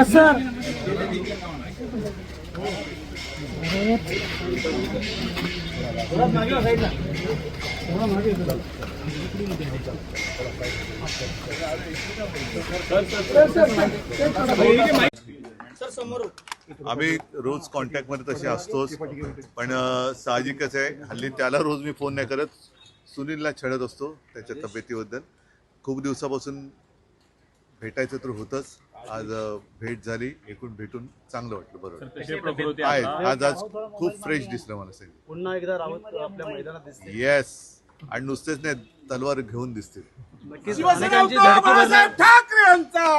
Sir आम्ही रोज कॉन्टॅक्टमध्ये तसे असतोच, पण साहजिकच आहे हल्ली त्याला रोज मी फोन नाही करत, सुनीलला छळत असतो त्याच्या तब्येतीबद्दल. खूप दिवसापासून भेटायचं तर होतंच, आज भेट झाली, एकूण भेटून चांगलं वाटलं. बरोबर आहे, आज खूप फ्रेश दिसलं मला सगळं. पुन्हा एकदा रावत आपल्या मैदानात दिसते. येस, आणि नुसतेच नाही, तलवार घेऊन दिसतील. शिवसेना ठाकरे यांचा